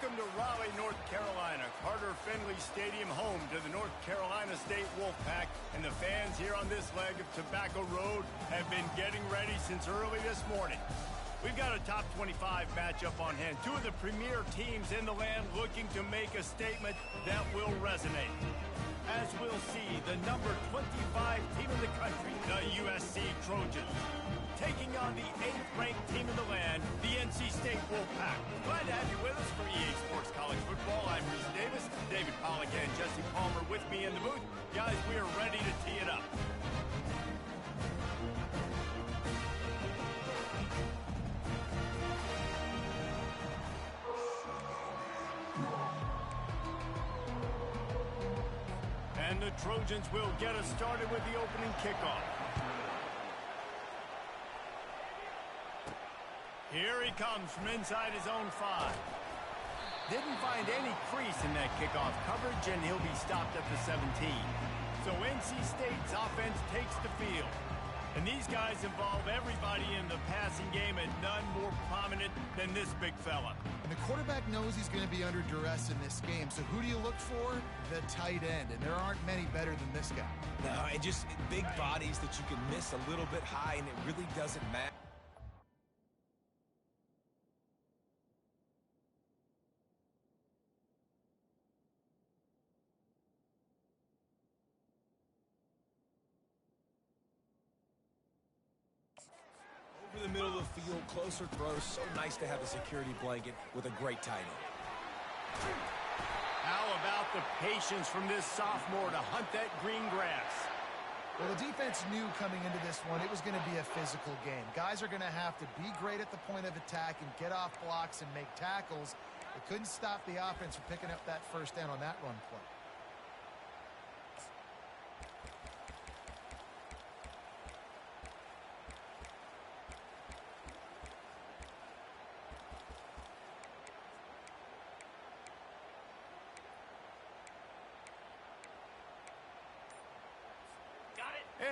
Welcome to Raleigh, North Carolina, Carter Finley Stadium, home to the North Carolina State Wolfpack, and the fans here on this leg of Tobacco Road have been getting ready since early this morning. We've got a top 25 matchup on hand. Two of the premier teams in the land looking to make a statement that will resonate. As we'll see, the number 25 team in the country, the USC Trojans, taking on the 8th-ranked team in the land, the NC State Wolfpack. Glad to have you with us for EA Sports College Football. I'm Reese Davis, David Pollack and Jesse Palmer with me in the booth. Guys, we are ready to tee it up. And the Trojans will get us started with the opening kickoff. Here he comes from inside his own 5. Didn't find any crease in that kickoff coverage, and he'll be stopped at the 17. So NC State's offense takes the field. And these guys involve everybody in the passing game, and none more prominent than this big fella. And the quarterback knows he's going to be under duress in this game. So who do you look for? The tight end. And there aren't many better than this guy. No, and just big bodies that you can miss a little bit high, and it really doesn't matter. Over the middle of the field, closer throws. So nice to have a security blanket with a great tight end. How about the patience from this sophomore to hunt that green grass? Well, the defense knew coming into this one it was going to be a physical game. Guys are going to have to be great at the point of attack and get off blocks and make tackles. They couldn't stop the offense from picking up that first down on that run play.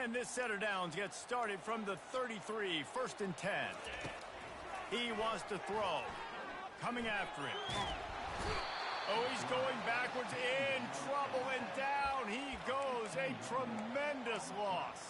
And this set of downs gets started from the 33, 1st and 10. He wants to throw. Coming after him. Oh, he's going backwards, in trouble, and down he goes. A tremendous loss.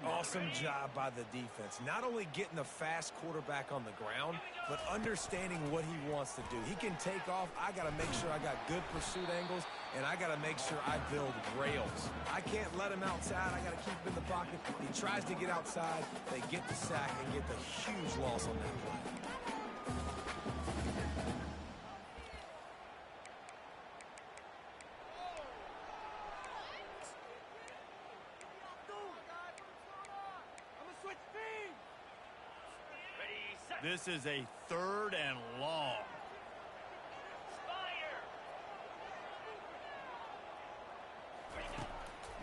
Awesome job by the defense. Not only getting the fast quarterback on the ground, but understanding what he wants to do. He can take off. I got to make sure I got good pursuit angles, and I got to make sure I build rails. I can't let him outside. I got to keep him in the pocket. He tries to get outside. They get the sack and get the huge loss on that play. This is a 3rd and long.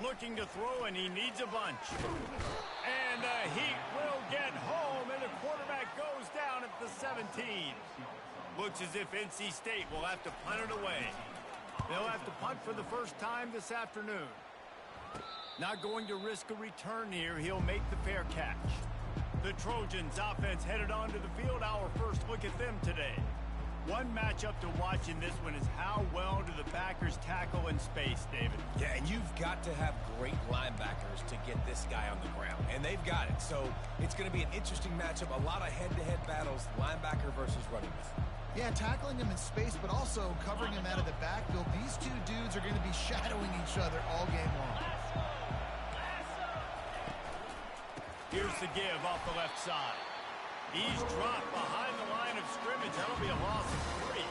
Looking to throw, and he needs a bunch. And the Heat will get home, and the quarterback goes down at the 17. Looks as if NC State will have to punt it away. They'll have to punt for the first time this afternoon. Not going to risk a return here. He'll make the fair catch. The Trojans offense headed onto the field. Our first look at them today. One matchup to watch in this one is how well do the backers tackle in space, David? Yeah, and you've got to have great linebackers to get this guy on the ground, and they've got it. So it's going to be an interesting matchup, a lot of head-to-head battles, linebacker versus running back. Yeah, tackling him in space, but also covering him out of the backfield. These two dudes are going to be shadowing each other all game long. Here's the give off the left side. He's dropped behind the line of scrimmage. That'll be a loss of 3.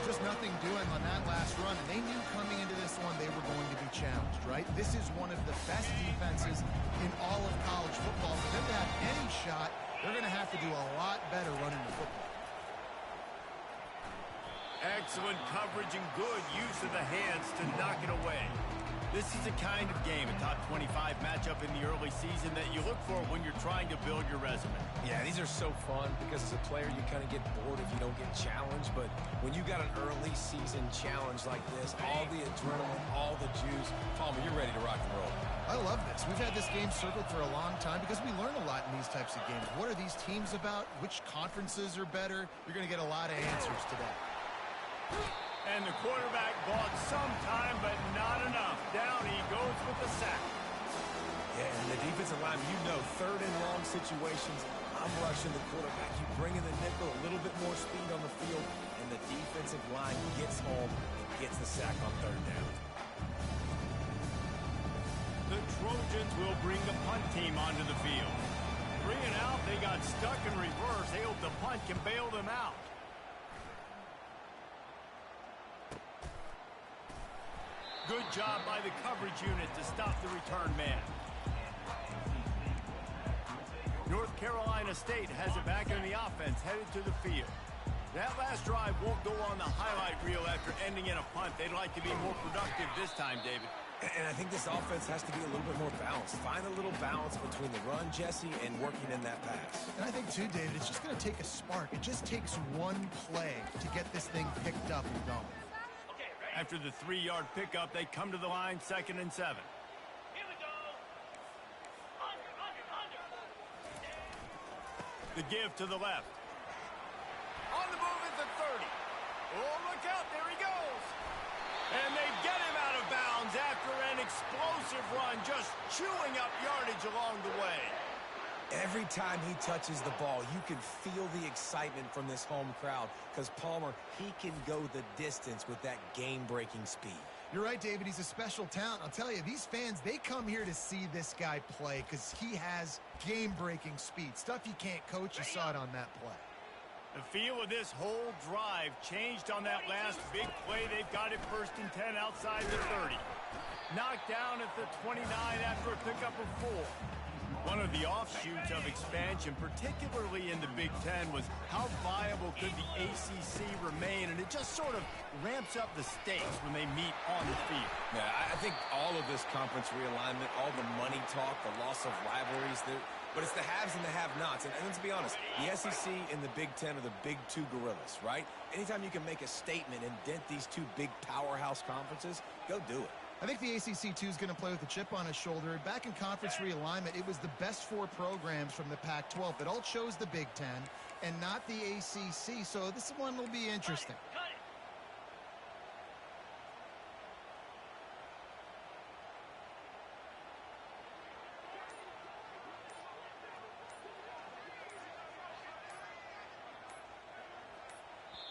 Just nothing doing on that last run, and they knew coming into this one they were going to be challenged, right? This is one of the best defenses in all of college football. For them to have any shot, they're going to have to do a lot better running the football. Excellent coverage and good use of the hands to knock it away. This is the kind of game, a top 25 matchup in the early season, that you look for when you're trying to build your resume. Yeah, these are so fun because as a player, you kind of get bored if you don't get challenged. But when you got an early season challenge like this, all the adrenaline, all the juice, Palmer, you're ready to rock and roll. I love this. We've had this game circled for a long time because we learn a lot in these types of games. What are these teams about? Which conferences are better? You're going to get a lot of answers today. And the quarterback bought some time, but not enough. Down he goes with the sack. Yeah, and the defensive line, you know, third and long situations, I'm rushing the quarterback. You bring in the nickel, a little bit more speed on the field, and the defensive line gets home and gets the sack on third down. The Trojans will bring the punt team onto the field. 3 and out, they got stuck in reverse. They hope the punt can bail them out. Good job by the coverage unit to stop the return man. North Carolina State has it back in the offense, headed to the field. That last drive won't go on the highlight reel after ending in a punt. They'd like to be more productive this time, David. And I think this offense has to be a little bit more balanced. Find a little balance between the run, Jesse, and working in that pass. And I think, too, David, it's just going to take a spark. It just takes one play to get this thing picked up and going. After the 3-yard pickup, they come to the line, 2nd and 7. Here we go. Under. The give to the left. On the move at the 30. Oh, look out, there he goes. And they get him out of bounds after an explosive run, just chewing up yardage along the way. Every time he touches the ball, you can feel the excitement from this home crowd because Palmer, he can go the distance with that game-breaking speed. You're right, David. He's a special talent. I'll tell you, these fans, they come here to see this guy play because he has game-breaking speed. Stuff you can't coach. You saw it on that play. The feel of this whole drive changed on that last big play. They've got it 1st and 10 outside the 30. Knocked down at the 29 after a pickup of 4. One of the offshoots of expansion, particularly in the Big Ten, was how viable could the ACC remain, and it just sort of ramps up the stakes when they meet on the field. Yeah, I think all of this conference realignment, all the money talk, the loss of rivalries, but it's the haves and the have-nots. And let's be honest, the SEC and the Big Ten are the big two gorillas, right? Anytime you can make a statement and dent these two big powerhouse conferences, go do it. I think the ACC, too, is going to play with a chip on his shoulder. Back in conference realignment, it was the best 4 programs from the Pac-12 that all chose the Big Ten and not the ACC, so this one will be interesting. Cut it.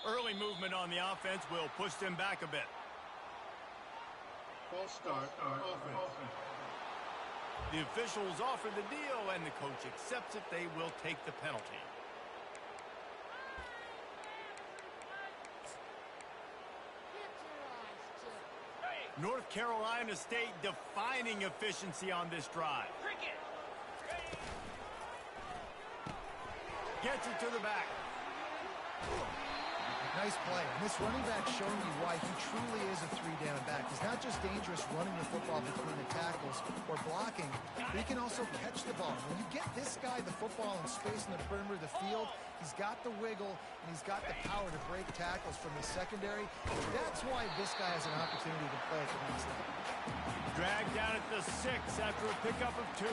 Early movement on the offense will push them back a bit. False start on offense. The officials offer the deal, and the coach accepts it. They will take the penalty. North Carolina State defining efficiency on this drive. Cricket. Gets it to the back. Nice play. And this running back showing you why he truly is a 3-down back. He's not just dangerous running the football between the tackles or blocking, but he can also catch the ball. When you get this guy the football in space in the perimeter of the field, he's got the wiggle and he's got the power to break tackles from the secondary. That's why this guy has an opportunity to play at the next level. Dragged down at the 6 after a pickup of 2.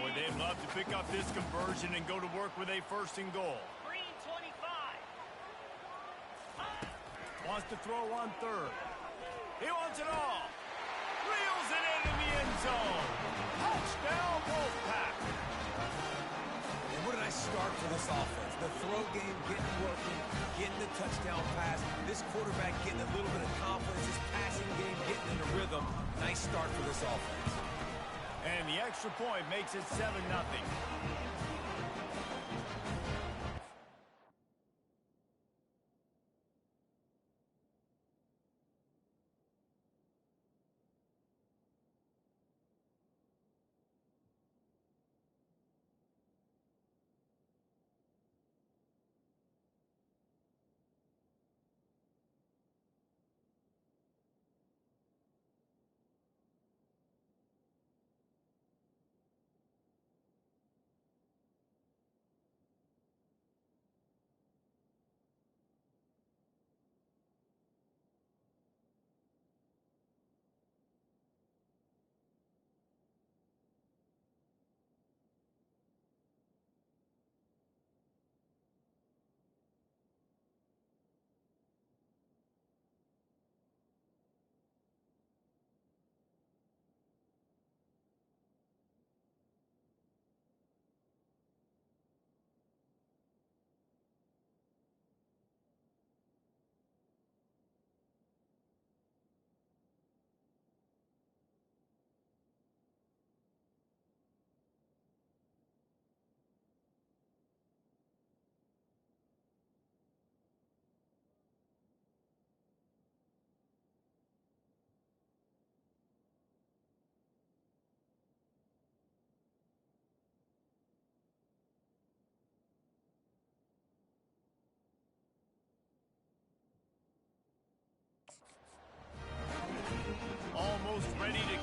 Boy, they'd love to pick up this conversion and go to work with a 1st and goal. Green 25. Wants to throw on 3rd. He wants it all. Reels it into the end zone. Touchdown, Wolfpack. And what a nice start for this offense. The throw game getting working, getting the touchdown pass. This quarterback getting a little bit of confidence. His passing game getting in a rhythm. Nice start for this offense. And the extra point makes it 7-0.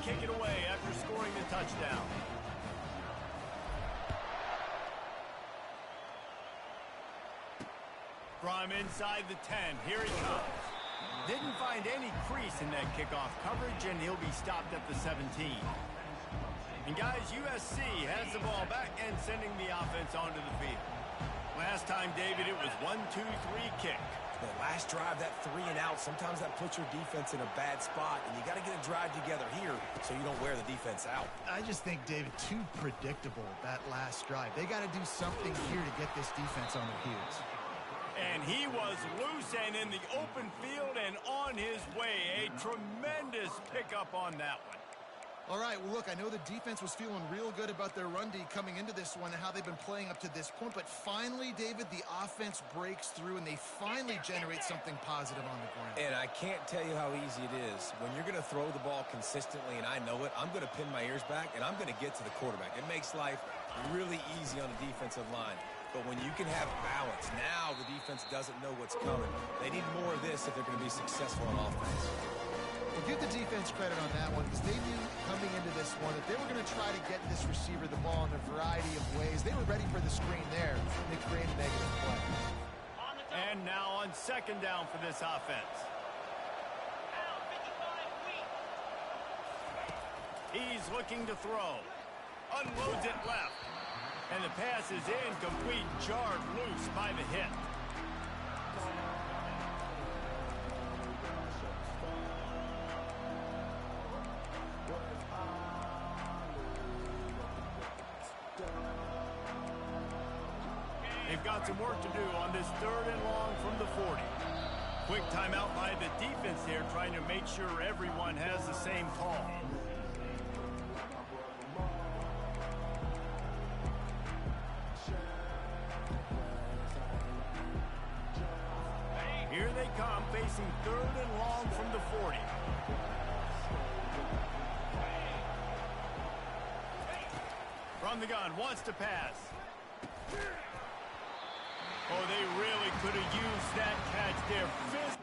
kick it away after scoring the touchdown. From inside the 10, here he comes. Didn't find any crease in that kickoff coverage, and he'll be stopped at the 17. And guys, USC has the ball back and sending the offense onto the field. Last time, David, it was 1-2-3 kick. The last drive, that 3 and out, sometimes that puts your defense in a bad spot, and you got to get a drive together here so you don't wear the defense out. I just think, David, too predictable, that last drive. They got to do something here to get this defense on their heels. And he was loose and in the open field and on his way. A tremendous pickup on that one. All right, well, look, I know the defense was feeling real good about their run D coming into this one and how they've been playing up to this point. But finally, David, the offense breaks through, and they finally generate something positive on the ground. And I can't tell you how easy it is. When you're going to throw the ball consistently, and I know it, I'm going to pin my ears back, and I'm going to get to the quarterback. It makes life really easy on the defensive line. But when you can have balance, now the defense doesn't know what's coming. They need more of this if they're going to be successful on offense. Well, give the defense credit on that one, because they knew coming into this one that they were going to try to get this receiver the ball in a variety of ways. They were ready for the screen there, and they created a negative play. And now on second down for this offense. He's looking to throw. Unloads it left. And the pass is incomplete, jarred loose by the hit. They've got some work to do on this 3rd and long from the 40. Quick timeout by the defense there, trying to make sure everyone has the same call. Here they come, facing 3rd and long from the 40. From the gun, wants to pass. Oh, they really could have used that catch there. Fist.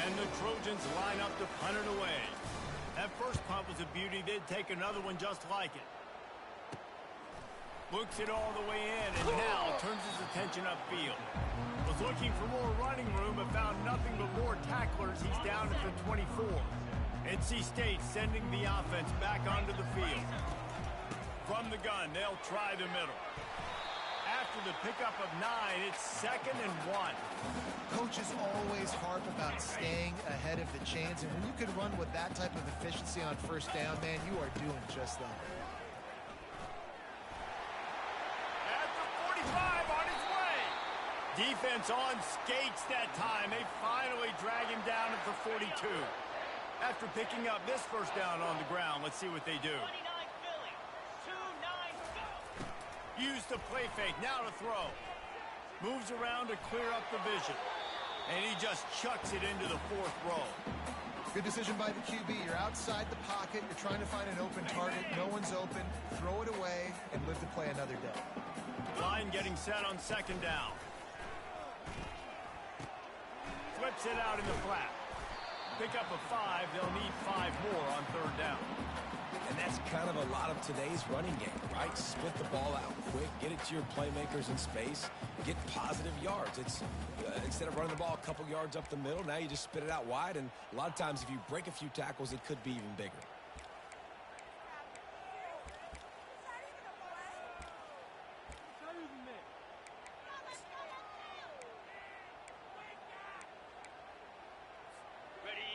And the Trojans line up to punt it away. That first punt was a beauty. They'd take another one just like it. Looks it all the way in, and now turns his attention upfield. Was looking for more running room, but found nothing but more tacklers. He's down at the 24. NC State sending the offense back onto the field. From the gun, they'll try the middle. After the pickup of 9, it's 2nd and 1. Coaches always harp about staying ahead of the chains, and when you can run with that type of efficiency on first down, man, you are doing just that. At the 45, on his way. Defense on skates that time. They finally drag him down at the 42. After picking up this first down on the ground, let's see what they do. 29 Philly. 2-9 go. Use the play fake. Now to throw. Moves around to clear up the vision. And he just chucks it into the 4th row. Good decision by the QB. You're outside the pocket. You're trying to find an open target. No one's open. Throw it away and live to play another day. Line getting set on 2nd down. Flips it out in the flat. Pick up a 5. They'll need 5 more on 3rd down. And that's kind of a lot of today's running game, right? Split the ball out quick, get it to your playmakers in space, get positive yards. It's instead of running the ball a couple yards up the middle, now you just spit it out wide, and a lot of times if you break a few tackles, it could be even bigger.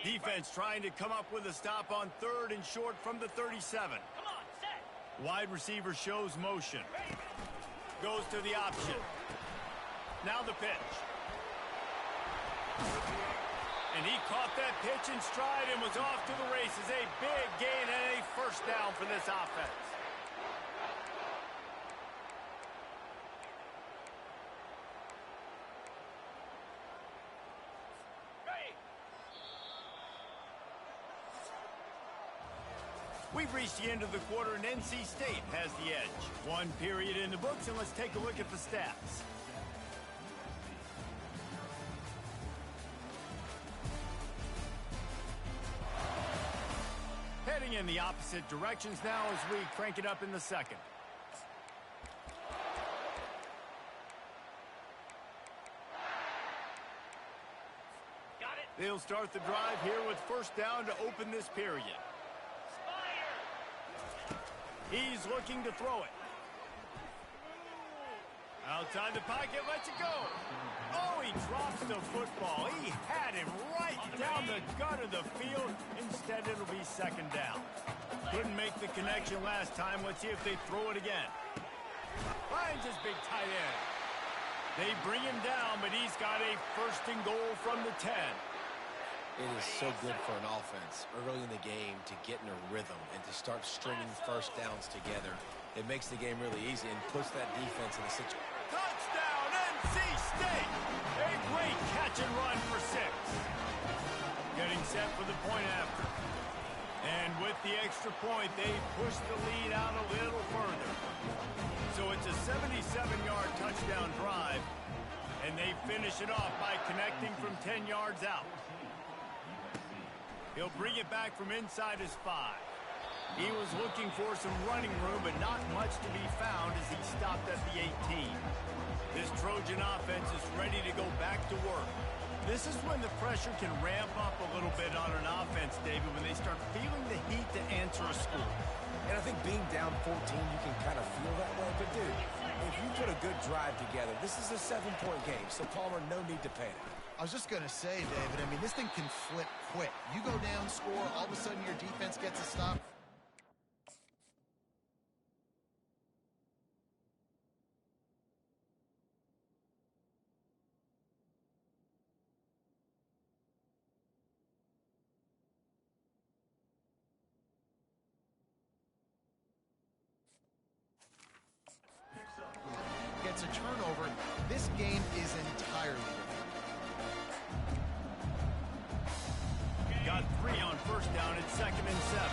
Defense trying to come up with a stop on 3rd and short from the 37. Come on, set. Wide receiver shows motion. Goes to the option. Now the pitch. And he caught that pitch in stride and was off to the races. A big gain and a first down for this offense. We've reached the end of the quarter, and NC State has the edge. 1 period in the books, and let's take a look at the stats. Heading in the opposite directions now as we crank it up in the 2nd. Got it. They'll start the drive here with first down to open this period. He's looking to throw it. Outside the pocket, lets it go. Oh, he drops the football. He had him right down the gut of the field. Instead, it'll be 2nd down. Couldn't make the connection last time. Let's see if they throw it again. Finds his big tight end. They bring him down, but he's got a 1st and goal from the 10. It is so good for an offense early in the game to get in a rhythm and to start stringing first downs together. It makes the game really easy and puts that defense in a situation. Touchdown, NC State! A great catch and run for 6. Getting set for the point after. And with the extra point, they push the lead out a little further. So it's a 77-yard touchdown drive, and they finish it off by connecting from 10 yards out. He'll bring it back from inside his 5. He was looking for some running room, but not much to be found as he stopped at the 18. This Trojan offense is ready to go back to work. This is when the pressure can ramp up a little bit on an offense, David, when they start feeling the heat to answer a score. And I think being down 14, you can kind of feel that way. But, dude, if you put a good drive together, this is a 7-point game, so Palmer, no need to panic. I was just going to say, David, I mean, this thing can flip quick. You go down, score, all of a sudden your defense gets a stop. Gets a turnover. This game is entirely different. Got 3 on first down at 2nd and 7.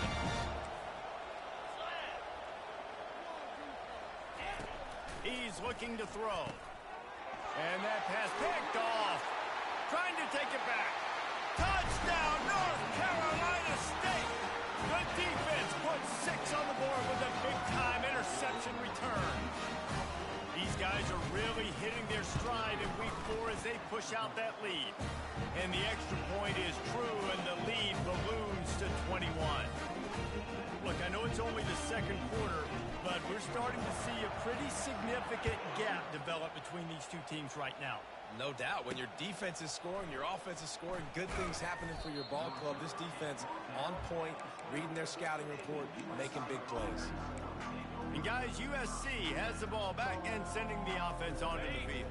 He's looking to throw. And that pass picked off. Trying to take it back. Touchdown! Touchdown, North Carolina State! The defense puts 6 on the board with a big-time interception return. These guys are really hitting their stride in week 4 as they push out that lead. And the extra point is true, and the lead balloons to 21. Look, I know it's only the second quarter, but we're starting to see a pretty significant gap develop between these two teams right now. No doubt. When your defense is scoring, your offense is scoring, good things happening for your ball club. This defense on point, reading their scouting report, making big plays. And guys, USC has the ball back and sending the offense onto the field.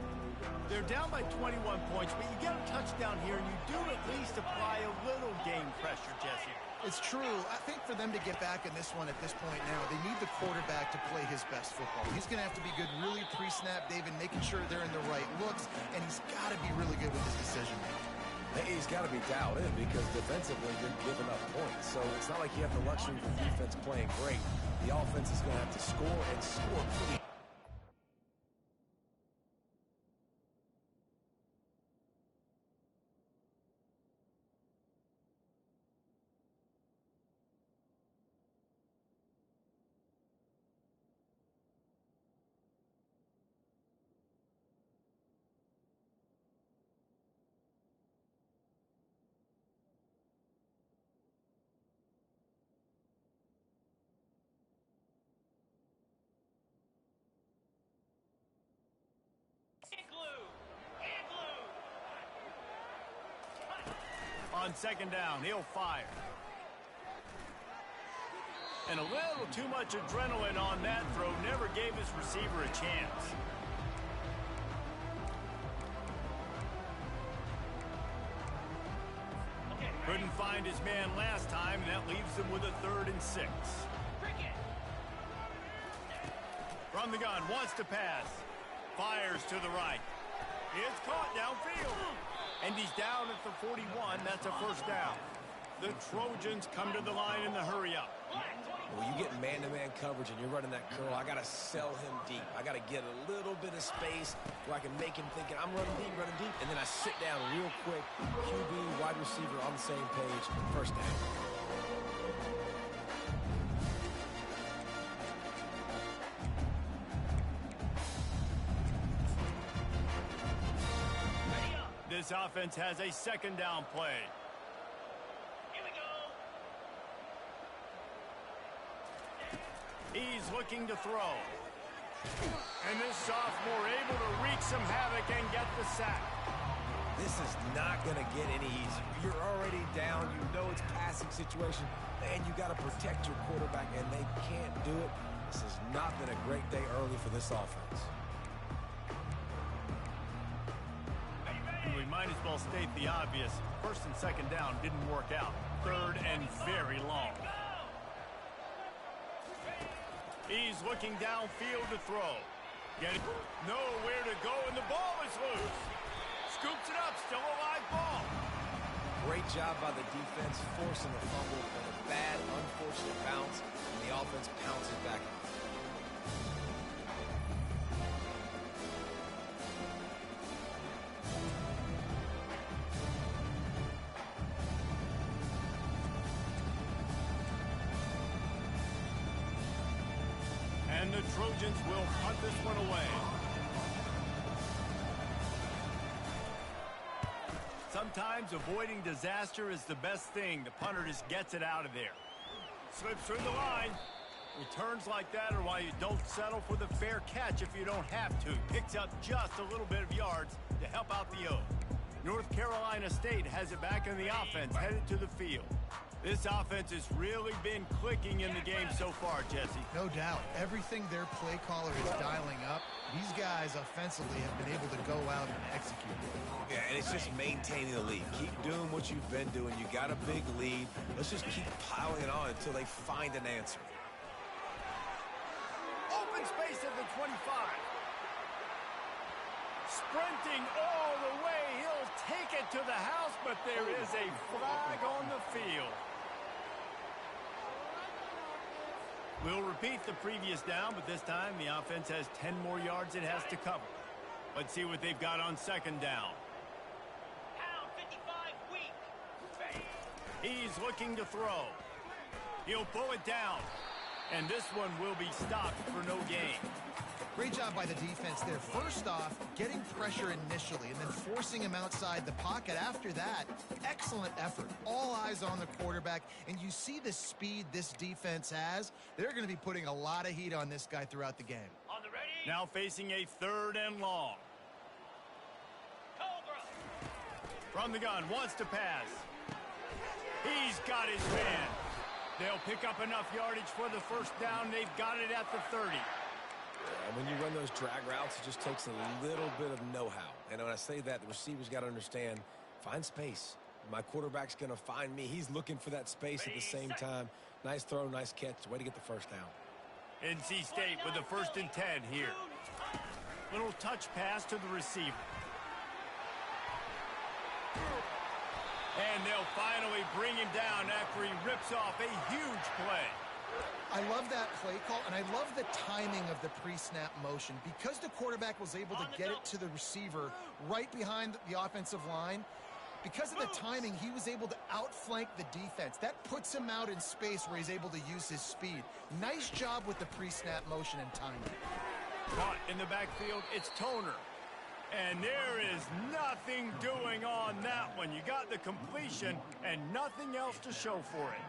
They're down by 21 points, but you get a touchdown here, and you do at least apply a little game pressure, Jesse. It's true. I think for them to get back in this one at this point now, they need the quarterback to play his best football. He's going to have to be good really pre-snap, David, making sure they're in the right looks, and he's got to be really good with his decision-making. Hey, he's got to be dialed in because defensively you're giving up points. So it's not like you have the luxury of the defense playing great. The offense is going to have to score and score pretty. On second down, he'll fire. And a little too much adrenaline on that throw never gave his receiver a chance. Couldn't find his man last time, and that leaves him with a 3rd and 6. From the gun, wants to pass. Fires to the right. It's caught downfield. And he's down at the 41. That's a first down. The Trojans come to the line in the hurry-up. When you get man-to-man coverage and you're running that curl, I got to sell him deep. I got to get a little bit of space where I can make him thinking I'm running deep, and then I sit down real quick. QB, wide receiver on the same page. First down. This offense has a second down play. Here we go. He's looking to throw. And this sophomore able to wreak some havoc and get the sack. This is not going to get any easier. You're already down. You know it's passing situation. And you got to protect your quarterback, and they can't do it. This has not been a great day early for this offense. We might as well state the obvious. First and second down didn't work out. 3rd and very long. He's looking downfield to throw. Nowhere to go, and the ball is loose. Scoops it up, still a live ball. Great job by the defense, forcing the fumble and a bad, unfortunate bounce, and the offense pounces back. And the Trojans will punt this one away. Sometimes avoiding disaster is the best thing. The punter just gets it out of there. Slips through the line. Returns like that are why you don't settle for the fair catch if you don't have to. Picks up just a little bit of yards to help out the O. North Carolina State has it back in the offense, headed to the field. This offense has really been clicking in the game so far, Jesse. No doubt. Everything their play caller is dialing up, these guys offensively have been able to go out and execute. Yeah, and it's just maintaining the lead. Keep doing what you've been doing. You got a big lead. Let's just keep piling it on until they find an answer. Open space at the 25. Sprinting all the way. He'll take it to the house, but there is a flag on the field. We'll repeat the previous down, but this time the offense has 10 more yards it has to cover. Let's see what they've got on second down. Pound 55 weak. He's looking to throw. He'll pull it down. And this one will be stopped for no gain. Great job by the defense there. First off, getting pressure initially and then forcing him outside the pocket. After that, excellent effort. All eyes on the quarterback. And you see the speed this defense has. They're going to be putting a lot of heat on this guy throughout the game. On the ready. Now facing a 3rd and long. Cobra. From the gun, wants to pass. He's got his man. They'll pick up enough yardage for the first down. They've got it at the 30. When you run those drag routes, it just takes a little bit of know-how. And when I say that, the receiver's got to understand, find space. My quarterback's going to find me. He's looking for that space at the same time. Nice throw, nice catch. Way to get the first down. NC State with the 1st and 10 here. Little touch pass to the receiver. And they'll finally bring him down after he rips off a huge play. I love that play call, and I love the timing of the pre-snap motion. Because the quarterback was able to get it to the receiver right behind the offensive line, because of the timing, he was able to outflank the defense. That puts him out in space where he's able to use his speed. Nice job with the pre-snap motion and timing. Caught in the backfield, it's Toner. And there is nothing doing on that one. You got the completion and nothing else to show for it.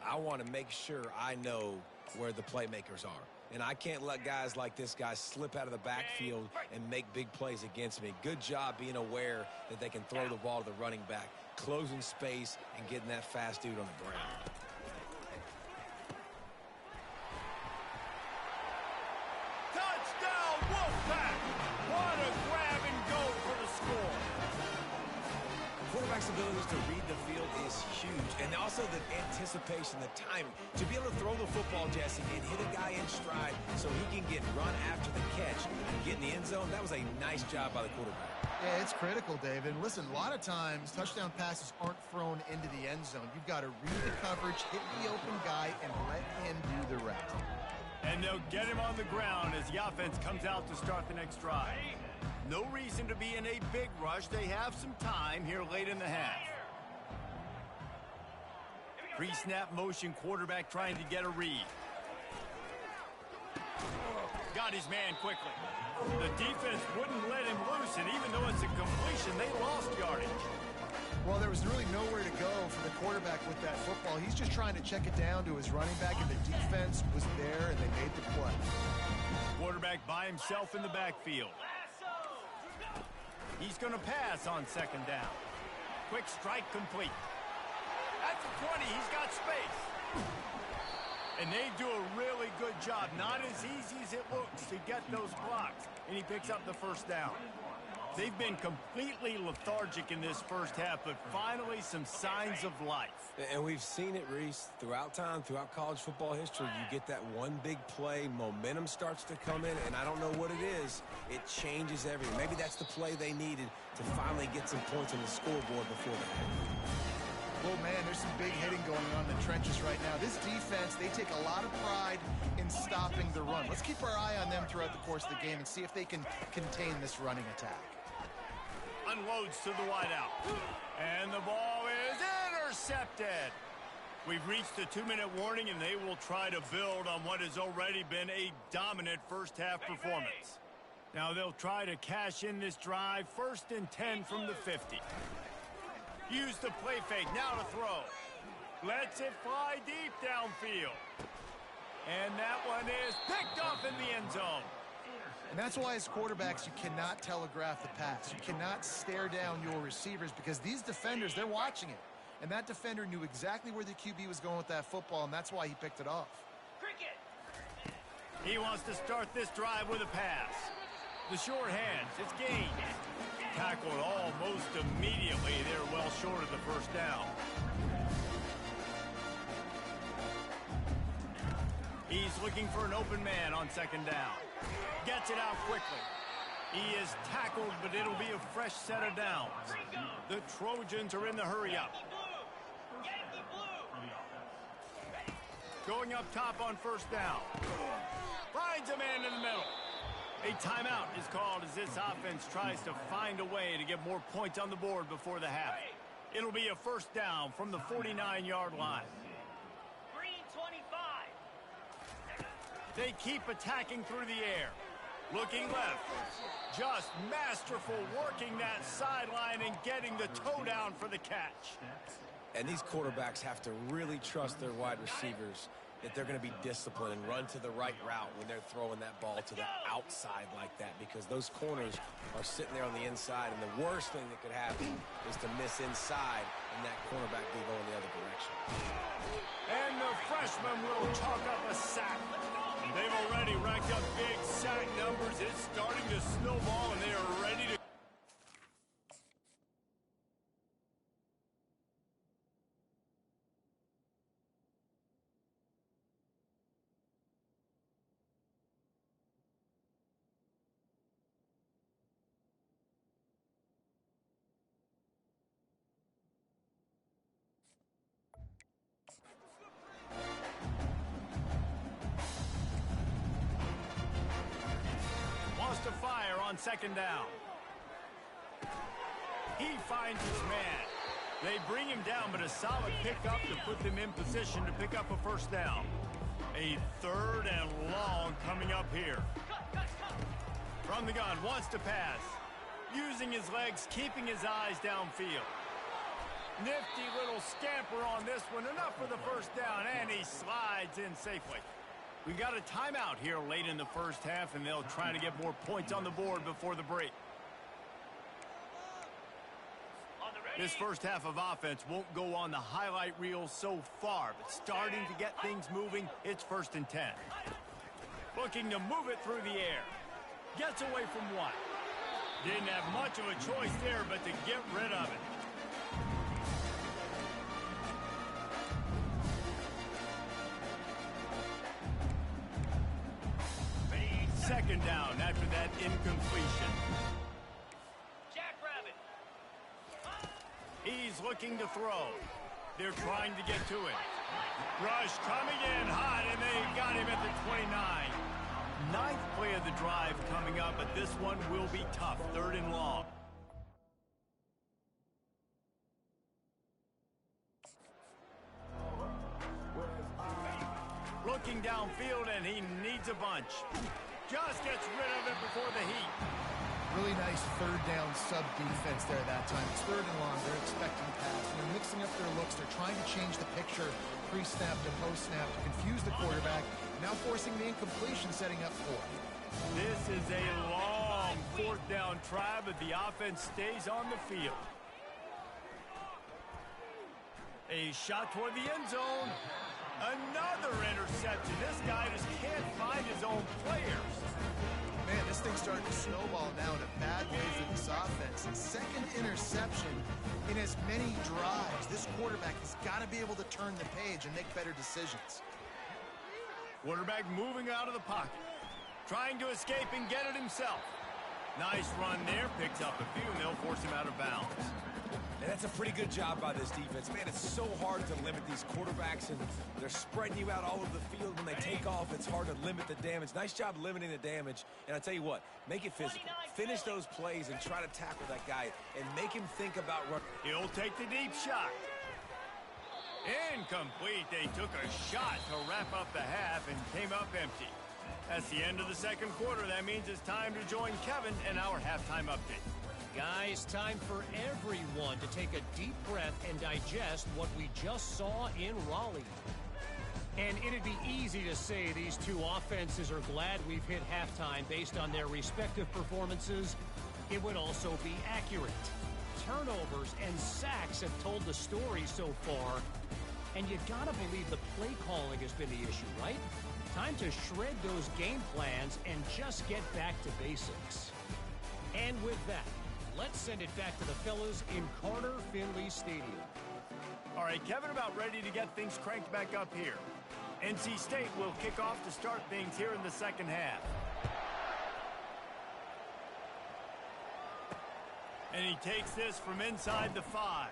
I want to make sure I know where the playmakers are. And I can't let guys like this guy slip out of the backfield and make big plays against me. Good job being aware that they can throw the ball to the running back, closing space, and getting that fast dude on the ground. Touchdown, Wolfpack! What a grab and go for the score. Quarterback's abilities to read the field is huge. And also the anticipation, the timing. To be able to throw the football, Jesse, and hit a guy in stride so he can get run after the catch and get in the end zone, that was a nice job by the quarterback. Yeah, it's critical, David. Listen, a lot of times touchdown passes aren't thrown into the end zone. You've got to read the coverage, hit the open guy, and let him do the rest. And they'll get him on the ground as the offense comes out to start the next drive. No reason to be in a big rush. They have some time here late in the half. Pre-snap motion, quarterback trying to get a read. Got his man quickly. The defense wouldn't let him loose, and even though it's a completion, they lost yardage. Well, there was really nowhere to go for the quarterback with that football. He's just trying to check it down to his running back, and the defense was there, and they made the play. Quarterback by himself in the backfield. He's going to pass on 2nd down. Quick strike complete. At the 20, he's got space. And they do a really good job. Not as easy as it looks to get those blocks. And he picks up the 1st down. They've been completely lethargic in this first half, but finally some signs of life. And we've seen it, Reese, throughout time, throughout college football history. You get that one big play, momentum starts to come in, and I don't know what it is. It changes everything. Maybe that's the play they needed to finally get some points on the scoreboard before the half. Well, man, there's some big hitting going on in the trenches right now. This defense, they take a lot of pride in stopping the run. Let's keep our eye on them throughout the course of the game and see if they can contain this running attack. Unloads to the wideout. And the ball is intercepted. We've reached the 2-minute warning, and they will try to build on what has already been a dominant first-half performance. Now they'll try to cash in this drive. 1st and 10 from the 50. Use the play fake. Now to throw. Lets it fly deep downfield. And that one is picked off in the end zone. And that's why as quarterbacks, you cannot telegraph the pass. You cannot stare down your receivers because these defenders, they're watching it. And that defender knew exactly where the QB was going with that football, and that's why he picked it off. Cricket. He wants to start this drive with a pass. The short hands, it's gained. Tackled almost immediately. They're well short of the 1st down. He's looking for an open man on 2nd down. Gets it out quickly. He is tackled, but it'll be a fresh set of downs. The Trojans are in the hurry-up. Going up top on 1st down. Finds a man in the middle. A timeout is called as this offense tries to find a way to get more points on the board before the half. It'll be a first down from the 49-yard line. Green 25. They keep attacking through the air. Looking left. Just masterful working that sideline and getting the toe down for the catch. And these quarterbacks have to really trust their wide receivers that they're going to be disciplined and run to the right route when they're throwing that ball to the outside like that, because those corners are sitting there on the inside, and the worst thing that could happen is to miss inside and that cornerback be going the other direction. And the freshman will chalk up a sack. They've already racked up big sack numbers. It's starting to snowball, and they are ready to... to fire on second down. He finds his man. They bring him down, but a solid pickup to put them in position to pick up a first down. A third and long coming up here. From the gun, wants to pass. Using his legs, keeping his eyes downfield. Nifty little scamper on this one. Enough for the first down, and he slides in safely. We got a timeout here late in the first half, and they'll try to get more points on the board before the break. This first half of offense won't go on the highlight reel so far, but starting to get things moving, it's 1st and 10. Looking to move it through the air. Gets away from one. Didn't have much of a choice there, but to get rid of it. Second down after that incompletion. Jackrabbit. He's looking to throw. They're trying to get to it. Rush coming in hot, and they got him at the 29. 9th play of the drive coming up, but this one will be tough. 3rd and long. Looking downfield, and he needs a bunch. Just gets rid of it before the heat. Really nice third down sub defense there that time. It's 3rd and long. They're expecting the pass. And they're mixing up their looks. They're trying to change the picture pre-snap to post-snap to confuse the quarterback. Now forcing the incompletion, setting up 4th. This is a long 4th down try, but the offense stays on the field. A shot toward the end zone. Another interception. This guy just can't find his own players. Man, this thing's starting to snowball now in a bad way for this offense. And 2nd interception in as many drives. This quarterback has got to be able to turn the page and make better decisions. Quarterback moving out of the pocket. Trying to escape and get it himself. Nice run there. Picks up a few, and they'll force him out of bounds. And that's a pretty good job by this defense. Man, it's so hard to limit these quarterbacks, and they're spreading you out all over the field. When they take off, it's hard to limit the damage. Nice job limiting the damage. And I tell you what, make it physical. Finish those plays and try to tackle that guy and make him think about running. He'll take the deep shot. Incomplete. They took a shot to wrap up the half and came up empty. That's the end of the 2nd quarter. That means it's time to join Kevin in our halftime update. Guys, time for everyone to take a deep breath and digest what we just saw in Raleigh. And it'd be easy to say these two offenses are glad we've hit halftime based on their respective performances. It would also be accurate. Turnovers and sacks have told the story so far. And you gotta believe the play calling has been the issue, right? Time to shred those game plans and just get back to basics. And with that, let's send it back to the fellas in Carter Finley Stadium. All right, Kevin, about ready to get things cranked back up here. NC State will kick off to start things here in the 2nd half. And he takes this from inside the 5.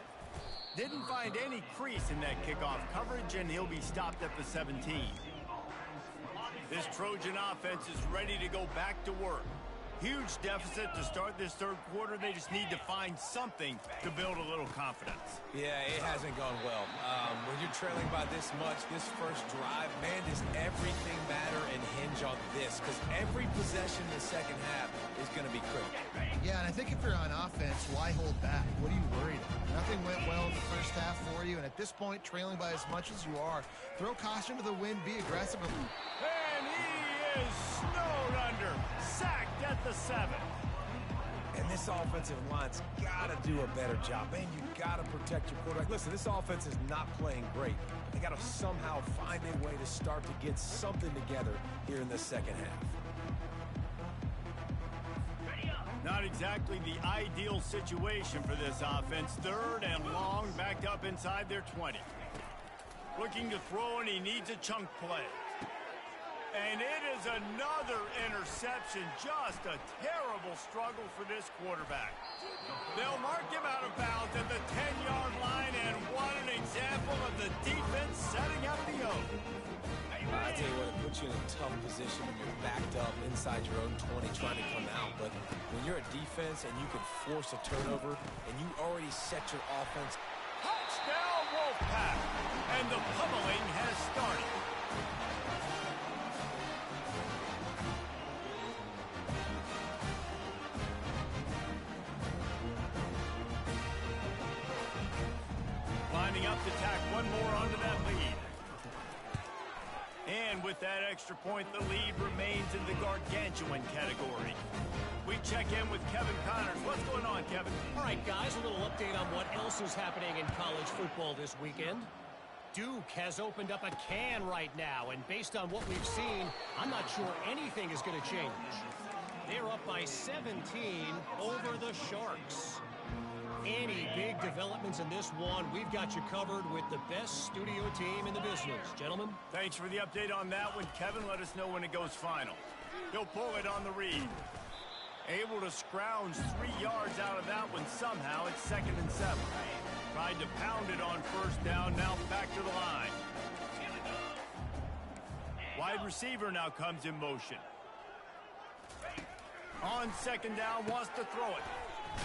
Didn't find any crease in that kickoff coverage, and he'll be stopped at the 17. This Trojan offense is ready to go back to work. Huge deficit to start this third quarter. They just need to find something to build a little confidence. Yeah, it hasn't gone well. When you're trailing by this much, this first drive, man, does everything matter and hinge on this? Because every possession in the second half is going to be critical. Yeah, and I think if you're on offense, why hold back? What are you worried about? Nothing went well in the first half for you, and at this point, trailing by as much as you are, throw caution to the wind, be aggressive. And he is snowed under, sacked at the 7. And this offensive line's got to do a better job. Man, you got to protect your quarterback. Listen, this offense is not playing great. They got to somehow find a way to start to get something together here in the second half. Not exactly the ideal situation for this offense. Third and long, backed up inside their 20. Looking to throw, and he needs a chunk play. And it is another interception. Just a terrible struggle for this quarterback. They'll mark him out of bounds at the 10-yard line, and what an example of the defense setting up the O. I tell you what, it puts you in a tough position when you're backed up inside your own 20 trying to come out. But when you're a defense and you can force a turnover and you already set your offense. Touchdown, Wolfpack! And the pummeling has started. Lining up to tack one more onto that lead. And with that extra point, the lead remains in the gargantuan category. We check in with Kevin Connors. What's going on, Kevin? All right, guys, a little update on what else is happening in college football this weekend. Duke has opened up a can right now, and based on what we've seen, I'm not sure anything is going to change. They're up by 17 over the Sharks. Any big developments in this one, we've got you covered with the best studio team in the business. Gentlemen? Thanks for the update on that one, Kevin. Let us know when it goes final. He'll pull it on the read. Able to scrounge 3 yards out of that one somehow. It's 2nd and 7. Tried to pound it on first down, now back to the line. Wide receiver now comes in motion. On 2nd down, wants to throw it.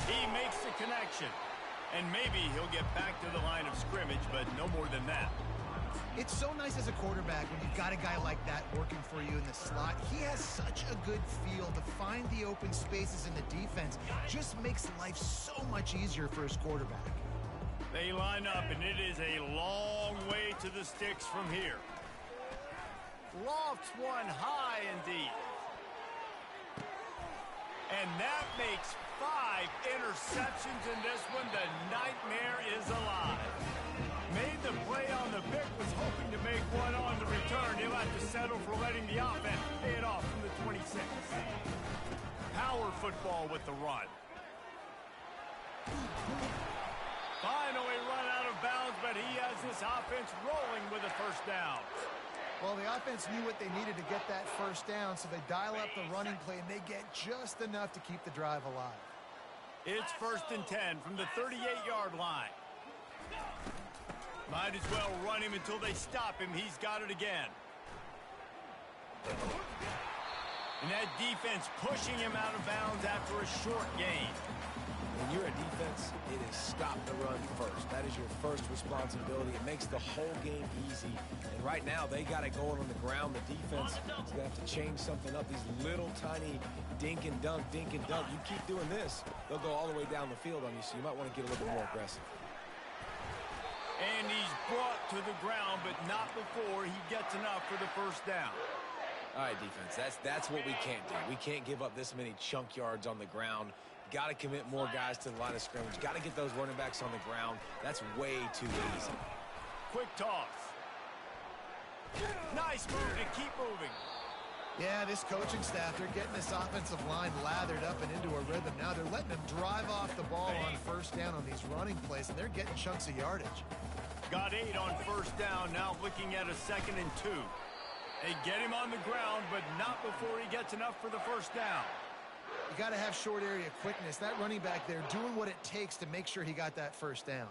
He makes the connection. And maybe he'll get back to the line of scrimmage, but no more than that. It's so nice as a quarterback when you've got a guy like that working for you in the slot. He has such a good feel to find the open spaces in the defense. Just makes life so much easier for his quarterback. They line up, and it is a long way to the sticks from here. Lofts one high indeed. And that makes 5 interceptions in this one. The nightmare is alive. Made the play on the pick, was hoping to make one on the return. He'll have to settle for letting the offense pay it off from the 26. Power football with the run. Finally run out of bounds, but he has this offense rolling with a first down. Well, the offense knew what they needed to get that first down, so they dial up the running play, and they get just enough to keep the drive alive. It's 1st and 10 from the 38-yard line. Might as well run him until they stop him. He's got it again. And that defense pushing him out of bounds after a short gain. When you're a defense, it is stop the run first. That is your first responsibility. It makes the whole game easy. And right now, they got it going on the ground. The defense is going to have to change something up. These little tiny dink and dunk, dink and dunk. You keep doing this, they'll go all the way down the field on you, so you might want to get a little bit more aggressive. And he's brought to the ground, but not before he gets enough for the first down. All right, defense, that's what we can't do. We can't give up this many chunk yards on the ground. Got to commit more guys to the line of scrimmage. Got to get those running backs on the ground. That's way too easy. Quick toss. Nice move to keep moving. Yeah, this coaching staff, they're getting this offensive line lathered up and into a rhythm. Now they're letting them drive off the ball on first down on these running plays, and they're getting chunks of yardage. Got 8 on first down, now looking at a 2nd and 2. They get him on the ground, but not before he gets enough for the first down. You got to have short area quickness. That running back there doing what it takes to make sure he got that first down.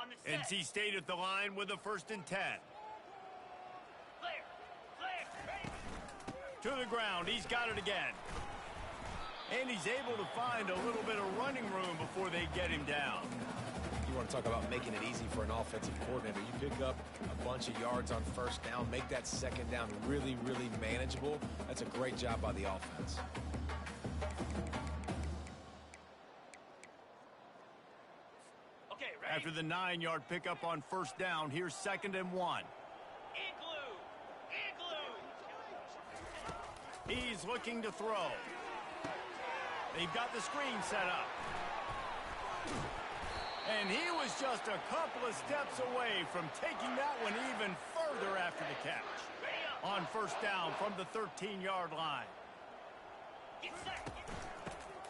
On the set. NC State at the line with a 1st and 10. Clear. Clear. Ready. To the ground. He's got it again. And he's able to find a little bit of running room before they get him down. You want to talk about making it easy for an offensive coordinator. You pick up a bunch of yards on 1st down, make that 2nd down really, really manageable. That's a great job by the offense. Okay, ready. After the 9-yard pickup on 1st down, here's 2nd and 1. Igloo. Igloo. He's looking to throw. They've got the screen set up. And he was just a couple of steps away from taking that one even further after the catch. On 1st down from the 13-yard line. Get set.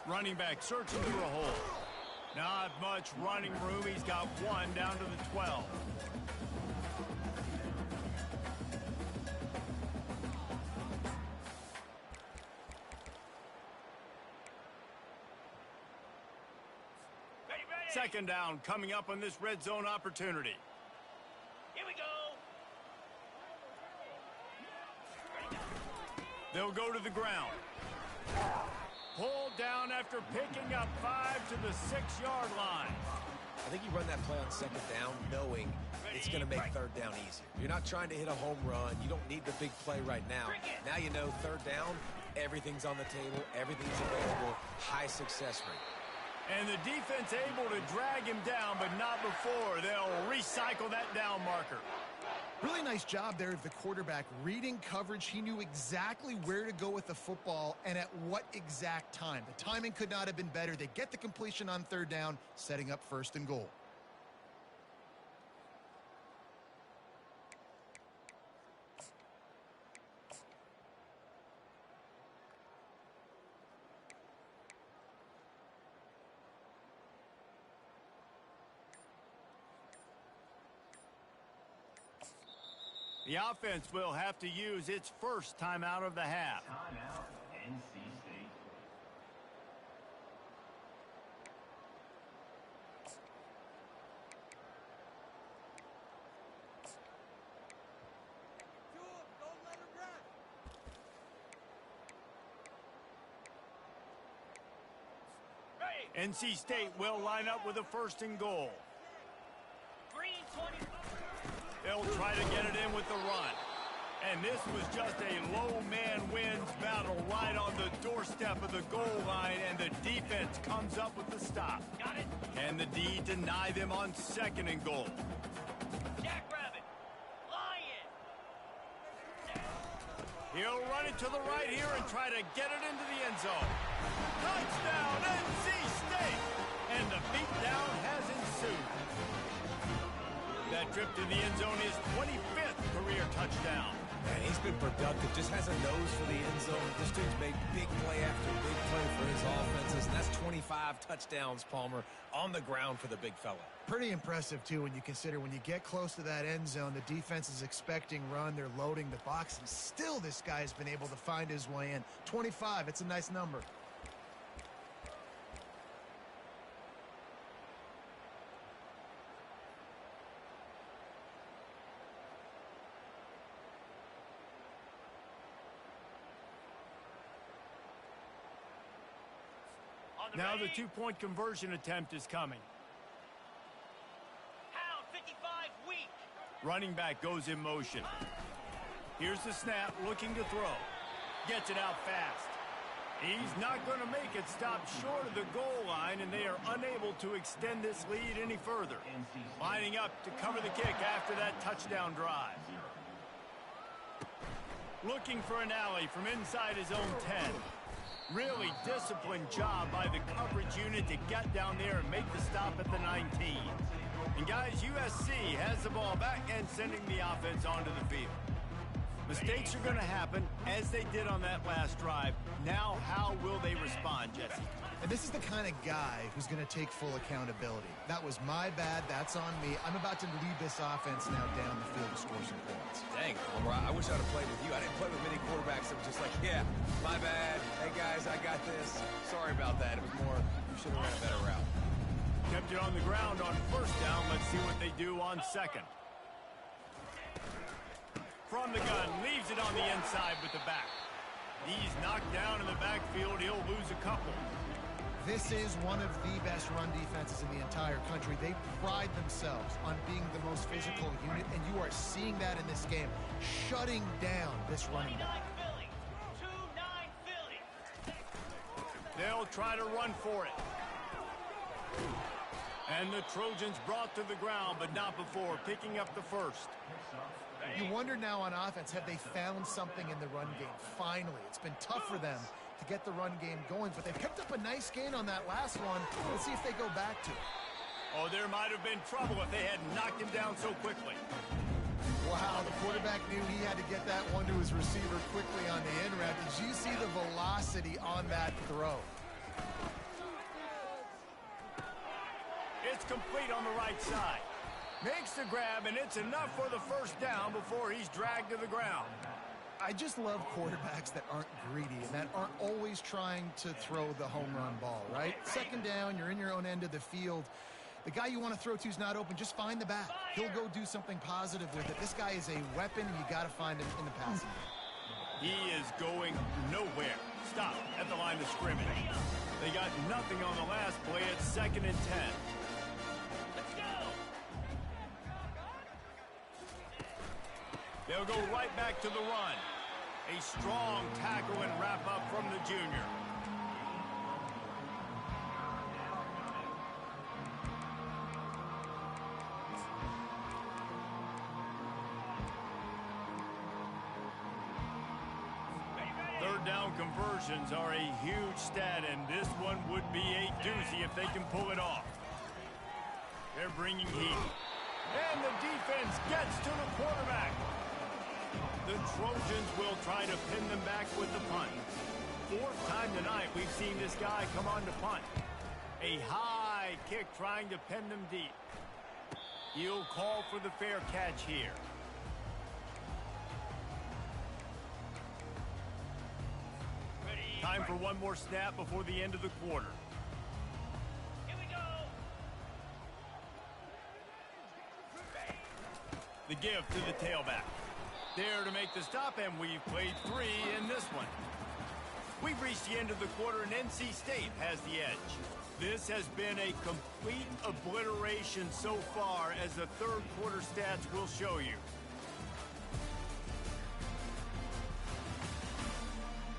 Running back searching for a hole. Not much running room. He's got one down to the 12. Ready. 2nd down coming up on this red zone opportunity. Here we go. They'll go to the ground. Pulled down after picking up 5 to the 6-yard line. I think you run that play on 2nd down knowing it's going to make 3rd down easier. You're not trying to hit a home run. You don't need the big play right now. Now you know 3rd down, everything's on the table, everything's available, high success rate. And the defense able to drag him down, but not before. They'll recycle that down marker. Really nice job there of the quarterback reading coverage. He knew exactly where to go with the football and at what exact time. The timing could not have been better. They get the completion on 3rd down, setting up 1st and goal. The offense will have to use its 1st timeout of the half. Timeout, NC State. Ready. NC State will line up with a 1st and goal. Green 20. They'll try to get it in with the run. And this was just a low man wins battle right on the doorstep of the goal line, and the defense comes up with the stop. Got it. Can the D deny them on 2nd and goal? Jackrabbit. Lion. He'll run it to the right here and try to get it into the end zone. Touchdown, NC State! And the beatdown has ensued. That trip to the end zone is 25th career touchdown. And he's been productive, just has a nose for the end zone. This dude's made big play after big play for his offenses, and that's 25 touchdowns, Palmer, on the ground for the big fella. Pretty impressive, too, when you consider when you get close to that end zone, the defense is expecting run, they're loading the box, and still this guy's been able to find his way in. 25, it's a nice number. Now the 2-point conversion attempt is coming. Pound 55 weak. Running back goes in motion. Here's the snap, looking to throw. Gets it out fast. He's not going to make it stop short of the goal line, and they are unable to extend this lead any further. Lining up to cover the kick after that touchdown drive. Looking for an alley from inside his own 10. Really disciplined job by the coverage unit to get down there and make the stop at the 19. And guys, USC has the ball back and sending the offense onto the field. Mistakes are going to happen, as they did on that last drive. Now, how will they respond, Jesse? And this is the kind of guy who's going to take full accountability. That was my bad. That's on me. I'm about to lead this offense now down the field to score some points. Dang, Palmer, I wish I'd have played with you. I didn't play with many quarterbacks that were just like, yeah, my bad. Hey, guys, I got this. Sorry about that. It was more, you should have ran a better route. Kept it on the ground on first down. Let's see what they do on second. From the gun, leaves it on the inside with the back. He's knocked down in the backfield. He'll lose a couple. This is one of the best run defenses in the entire country. They pride themselves on being the most physical unit, and you are seeing that in this game, shutting down this running back. 29 Philly. They'll try to run for it. And the Trojans brought to the ground, but not before picking up the first. You wonder now on offense, have they found something in the run game? Finally, it's been tough for them to get the run game going, but they've kept up a nice gain on that last one. Let's see if they go back to it. Oh, there might have been trouble if they had knocked him down so quickly. Wow, the quarterback knew he had to get that one to his receiver quickly on the in route. Did you see the velocity on that throw? It's complete on the right side. Makes the grab, and it's enough for the first down before he's dragged to the ground. I just love quarterbacks that aren't greedy and that aren't always trying to throw the home run ball, right? Second down, you're in your own end of the field. The guy you want to throw to is not open. Just find the back. He'll go do something positive with it. This guy is a weapon, and you got to find him in the passing game. He is going nowhere. Stop at the line of scrimmage. They got nothing on the last play. It's 2nd and 10. They'll go right back to the run. A strong tackle and wrap up from the junior. Third down conversions are a huge stat, and this one would be a doozy if they can pull it off. They're bringing heat. And the defense gets to the quarterback. The Trojans will try to pin them back with the punt. 4th time tonight we've seen this guy come on to punt. A high kick trying to pin them deep. He'll call for the fair catch here. Time for one more snap before the end of the quarter. Here we go. The give to the tailback. There to make the stop, and we've played 3 in this one. We've reached the end of the quarter, and NC State has the edge. This has been a complete obliteration so far, as the third quarter stats will show you.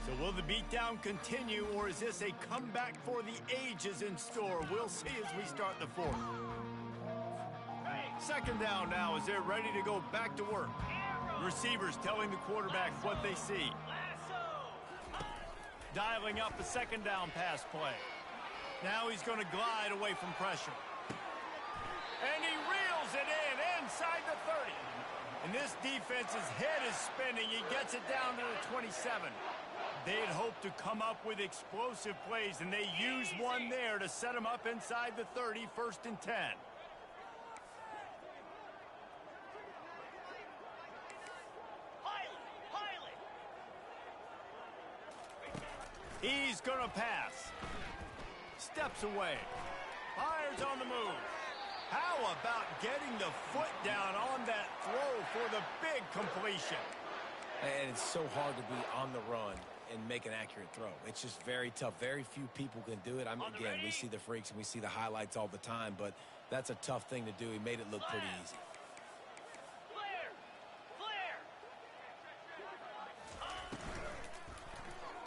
So will the beatdown continue, or is this a comeback for the ages in store? We'll see as we start the 4th. 2nd down now as they're ready to go back to work. Receivers telling the quarterback what they see. Dialing up the 2nd down pass play. Now he's going to glide away from pressure. And he reels it in inside the 30. And this defense's head is spinning. He gets it down to the 27. They'd hoped to come up with explosive plays, and they used one there to set them up inside the 30, 1st and 10. He's going to pass. Steps away. Fires on the move. How about getting the foot down on that throw for the big completion? And it's so hard to be on the run and make an accurate throw. It's just very tough. Very few people can do it. Again, we see the freaks and we see the highlights all the time, but that's a tough thing to do. He made it look pretty easy.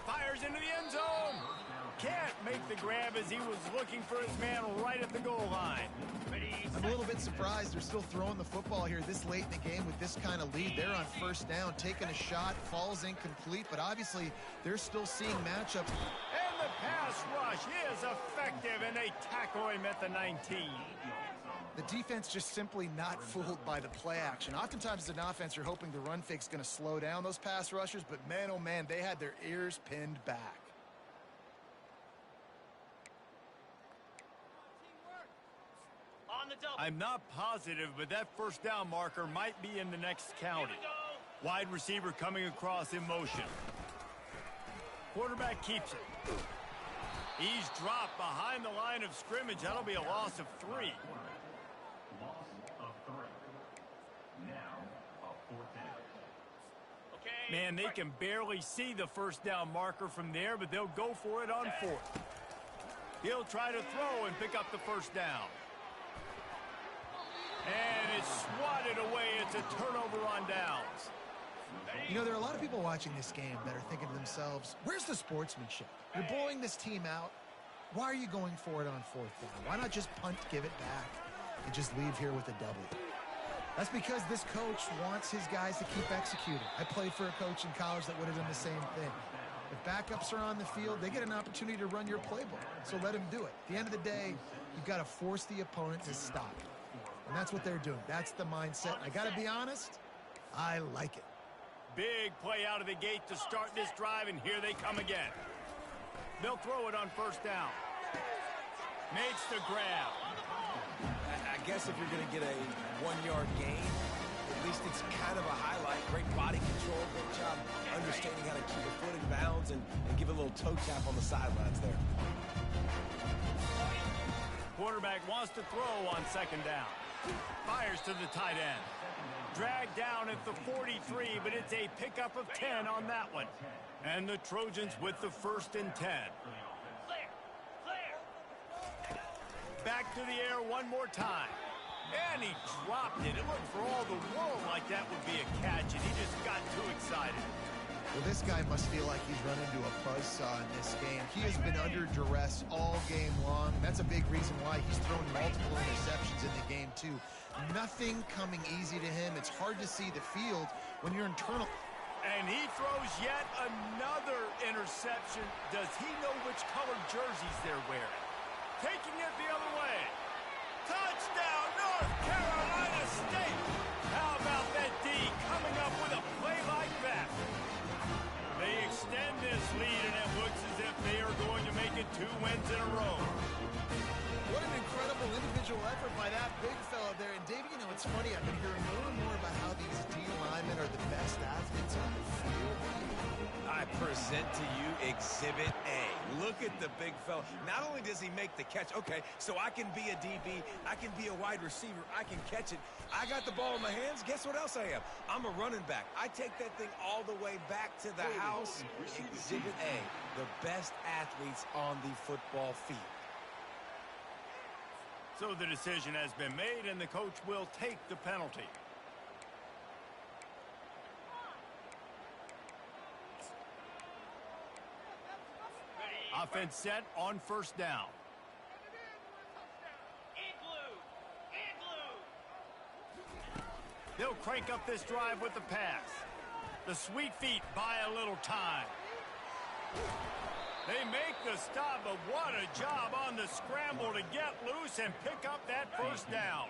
Fires into the end zone. Can't make the grab as he was looking for his man right at the goal line. I'm a little bit surprised they're still throwing the football here this late in the game with this kind of lead. They're on 1st down, taking a shot, falls incomplete, but obviously they're still seeing matchups. And the pass rush is effective, and they tackle him at the 19. The defense just simply not fooled by the play action. Oftentimes as an offense, you're hoping the run fake's going to slow down those pass rushers, but man, oh man, they had their ears pinned back. I'm not positive, but that 1st down marker might be in the next county. Wide receiver coming across in motion. Quarterback keeps it. He's dropped behind the line of scrimmage. That'll be a loss of 3. Loss of 3. Now, a 4th down. Okay. Man, they can barely see the first down marker from there, but they'll go for it on 4th. He'll try to throw and pick up the first down. And it's swatted away. It's a turnover on downs. You know, there are a lot of people watching this game that are thinking to themselves, where's the sportsmanship? You're blowing this team out. Why are you going for it on 4th down? Why not just punt, give it back, and just leave here with a W? That's because this coach wants his guys to keep executing. I played for a coach in college that would have done the same thing. If backups are on the field, they get an opportunity to run your playbook, so let them do it. At the end of the day, you've got to force the opponent to stop. And that's what they're doing. That's the mindset. I got to be honest, I like it. Big play out of the gate to start this drive, and here they come again. They'll throw it on 1st down. Makes the grab. I guess if you're going to get a 1-yard gain, at least it's kind of a highlight. Great body control, great job understanding how to keep a foot in bounds and give a little toe tap on the sidelines there. Quarterback wants to throw on 2nd down. Fires to the tight end. Dragged down at the 43, but it's a pickup of 10 on that one. And the Trojans with the 1st and 10. Clear. Clear. Back to the air one more time. And he dropped it. It looked for all the world like that would be a catch, and he just got too excited. Well, this guy must feel like he's run into a buzzsaw in this game. He has been under duress all game long. That's a big reason why he's thrown multiple interceptions in the game, too. Nothing coming easy to him. It's hard to see the field when you're internal. And he throws yet another interception. Does he know which colored jerseys they're wearing? Taking it the other way. Touchdown, North Carolina State! How about that D coming up with a play like that? They extend this lead, and it looks as if they are going to make it 2 wins in a row. What an incredible individual effort by that big fella there. And, Dave, you know, it's funny. I've been hearing more and more about how these D linemen are the best athletes on the field. I present to you Exhibit A. Look at the big fella. Not only does he make the catch, okay, so I can be a DB, I can be a wide receiver, I can catch it. I got the ball in my hands. Guess what else I am? I'm a running back. I take that thing all the way back to the house. Exhibit A, the best athletes on the football field. So the decision has been made, and the coach will take the penalty. Offense set on 1st down. Igloo. Igloo. They'll crank up this drive with the pass. The Sweet Feet buy a little time. They make the stop, but what a job on the scramble to get loose and pick up that 1st down.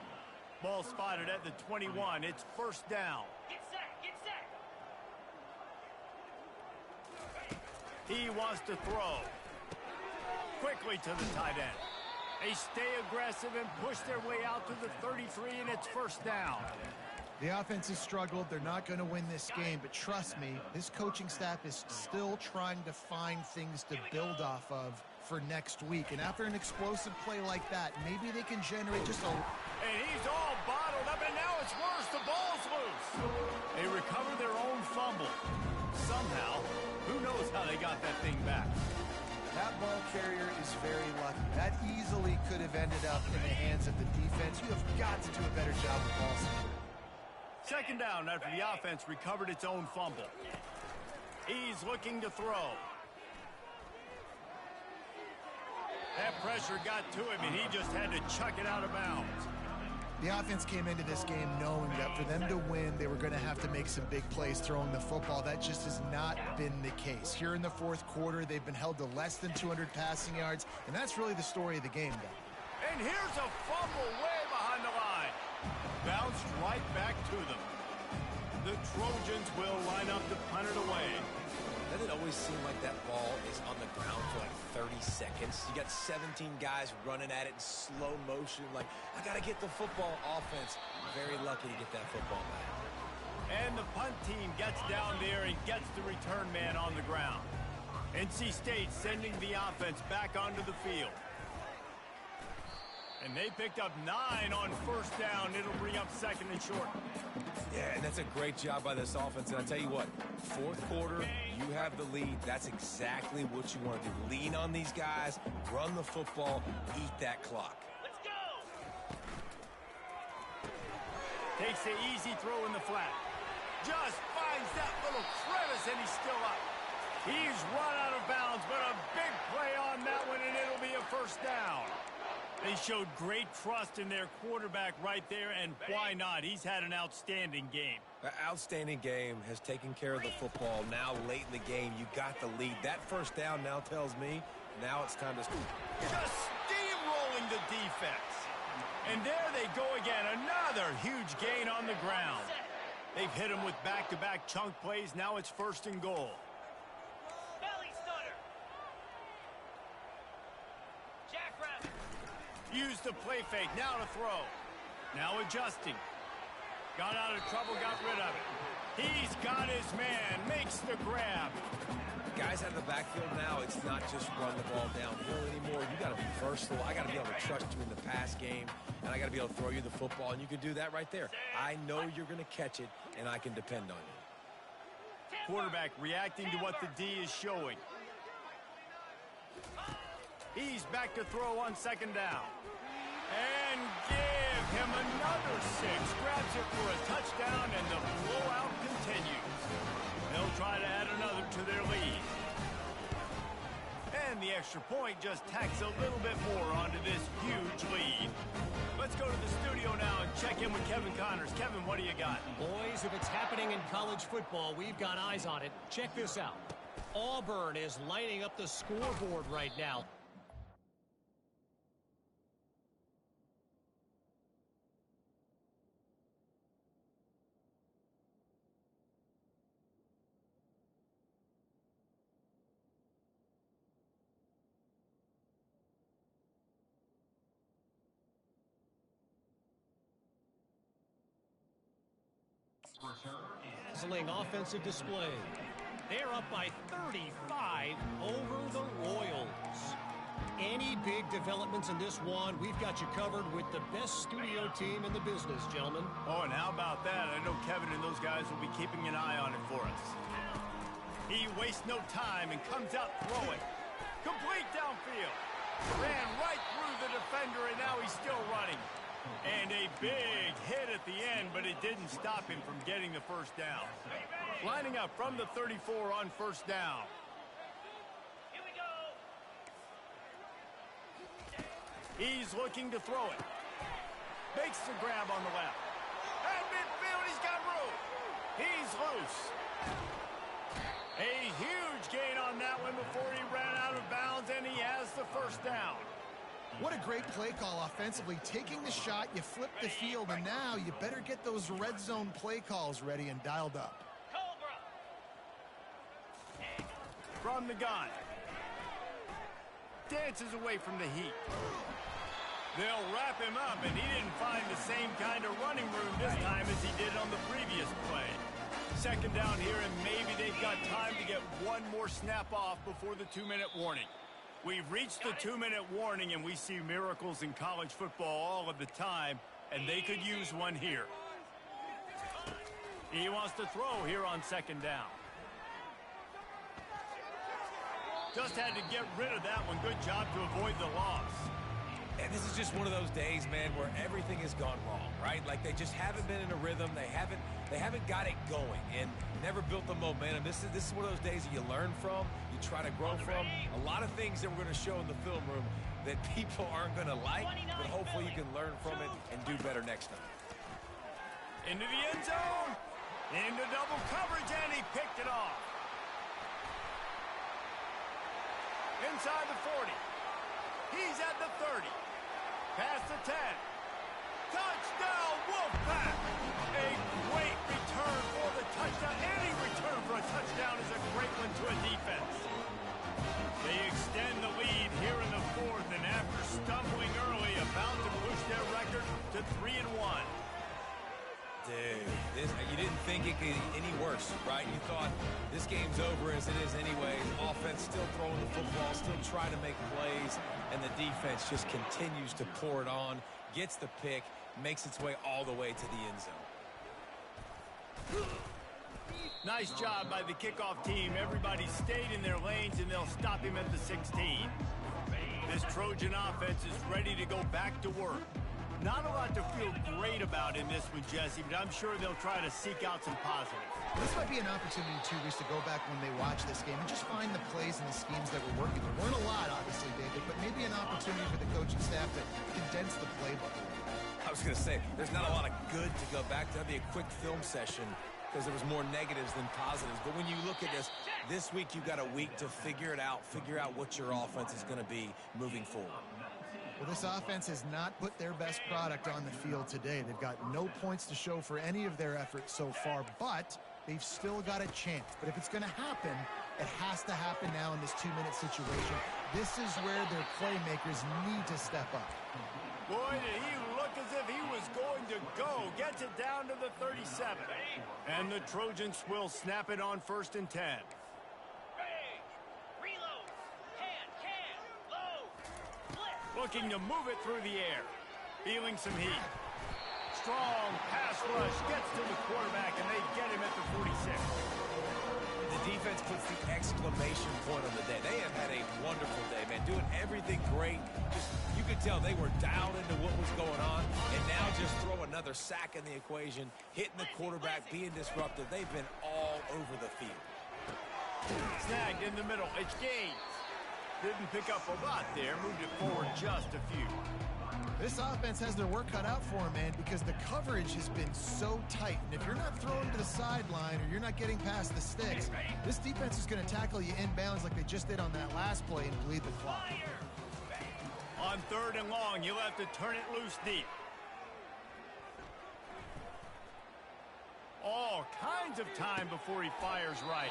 Ball spotted at the 21. It's 1st down. Get set. Get set. He wants to throw. Quickly to the tight end. They stay aggressive and push their way out to the 33, and it's 1st down. The offense has struggled. They're not going to win this game, but trust me, this coaching staff is still trying to find things to build off of for next week. And after an explosive play like that, maybe they can generate just a... And he's all bottled up, and now it's worse. The ball's loose. They recover their own fumble. Somehow, who knows how they got that thing back. That ball carrier is very lucky. That easily could have ended up in the hands of the defense. You have got to do a better job with ball security. 2nd down after the offense recovered its own fumble. He's looking to throw. That pressure got to him, and he just had to chuck it out of bounds. The offense came into this game knowing that for them to win, they were going to have to make some big plays throwing the football. That just has not been the case. Here in the 4th quarter, they've been held to less than 200 passing yards, and that's really the story of the game, though. And here's a fumble way behind the line. Bounced right back to them. The Trojans will line up to punt it away. Doesn't it always seem like that ball is on the ground for like 30 seconds? You got 17 guys running at it in slow motion. Like, I got to get the football. Offense, very lucky to get that football back. And the punt team gets down there and gets the return man on the ground. NC State sending the offense back onto the field. And they picked up 9 on first down. It'll bring up second and short. Yeah, and that's a great job by this offense. And I'll tell you what, fourth quarter, you have the lead. That's exactly what you want to do. Lean on these guys, run the football, eat that clock. Let's go! Takes the easy throw in the flat. Just finds that little crevice, and he's still up. He's run out of bounds, but a big play on that one, and it'll be a first down. They showed great trust in their quarterback right there, and why not? He's had an outstanding game. An outstanding game, has taken care of the football. Now, late in the game, you got the lead. That first down now tells me now it's time to... Just steamrolling the defense. And there they go again. Another huge gain on the ground. They've hit him with back-to-back chunk plays. Now it's first and goal. Belly stunner. Jackrabbit. Use the play fake. Now to throw. Now adjusting. Got out of trouble, got rid of it. He's got his man. Makes the grab. Guys out of the backfield now, it's not just run the ball downhill anymore. You got to be versatile. I got to be able to trust you in the pass game, and I got to be able to throw you the football, and you can do that right there. I know you're going to catch it, and I can depend on you. Quarterback reacting to what the D is showing. He's back to throw on second down. And give him another 6. Grabs it for a touchdown, and the blowout continues. They'll try to add another to their lead. And the extra point just tacks a little bit more onto this huge lead. Let's go to the studio now and check in with Kevin Connors. Kevin, what do you got? Boys, if it's happening in college football, we've got eyes on it. Check this out. Auburn is lining up the scoreboard right now. Dazzling offensive display. They're up by 35 over the Royals. Any big developments in this one, we've got you covered with the best studio team in the business, gentlemen. Oh, and how about that? I know Kevin and those guys will be keeping an eye on it for us. He wastes no time and comes out throwing. Complete downfield. Ran right through the defender, and now he's still running. And a big hit at the end, but it didn't stop him from getting the first down. Lining up from the 34 on first down. Here we go. He's looking to throw it. Makes the grab on the left. At midfield, he's got room. He's loose. A huge gain on that one before he ran out of bounds, and he has the first down. What a great play call offensively. Taking the shot, you flip the field, and now you better get those red zone play calls ready and dialed up. Cobra. From the gun. Dances away from the heat. They'll wrap him up, and he didn't find the same kind of running room this time as he did on the previous play. Second down here, and maybe they've got time to get one more snap off before the 2-minute warning. We've reached the 2-minute warning, and we see miracles in college football all of the time, and they could use one here. He wants to throw here on second down. Just had to get rid of that one. Good job to avoid the loss. And this is just one of those days, man, where everything has gone wrong, right? Like they just haven't been in a rhythm. They haven't got it going and never built the momentum. This is one of those days that you learn from, you try to grow from. A lot of things that we're going to show in the film room that people aren't going to like, but hopefully you can learn from it and do better next time. Into the end zone. Into double coverage, and he picked it off. Inside the 40. He's at the 30. Past the 10. Touchdown, Wolfpack! A great return for the touchdown. Any return for a touchdown is a great one to a defense. They extend the lead here in the fourth, and after stumbling early, about to push their record to 3-1. Dude. You didn't think it could get any worse, right? You thought this game's over as it is anyway. Offense still throwing the football, still trying to make plays, and the defense just continues to pour it on, gets the pick, makes its way all the way to the end zone. Nice job by the kickoff team. Everybody stayed in their lanes, and they'll stop him at the 16. This Trojan offense is ready to go back to work. Not a lot to feel great about in this one, Jesse, but I'm sure they'll try to seek out some positives. This might be an opportunity, too, Reese, to go back when they watch this game and just find the plays and the schemes that were working. There weren't a lot, obviously, David, but maybe an opportunity for the coaching staff to condense the playbook. I was going to say, there's not a lot of good to go back to. That'd be a quick film session because there was more negatives than positives. But when you look at this week you got a week to figure it out, figure out what your offense is going to be moving forward. Well, this offense has not put their best product on the field today. They've got no points to show for any of their efforts so far, but they've still got a chance. But if it's going to happen, it has to happen now in this 2-minute situation. This is where their playmakers need to step up. Boy, did he look as if he was going to go. Gets it down to the 37. And the Trojans will snap it on 1st and 10. Reload. Can. Load. Blitz. Looking to move it through the air. Feeling some heat. Strong pass rush. Gets to the quarterback, and they get him at the 46. The defense puts the exclamation point on the day. They have had a wonderful day, man. Doing everything great. Just, you could tell they were dialed into what was going on. And now just throw another sack in the equation. Hitting the quarterback, being disruptive. They've been all over the field. Snagged in the middle. It's Gaines. Didn't pick up a lot there. Moved it forward just a few. This offense has their work cut out for them, man, because the coverage has been so tight. And if you're not throwing to the sideline or you're not getting past the sticks, this defense is going to tackle you inbounds like they just did on that last play and bleed the clock. On 3rd and long, you'll have to turn it loose deep. All kinds of time before he fires right.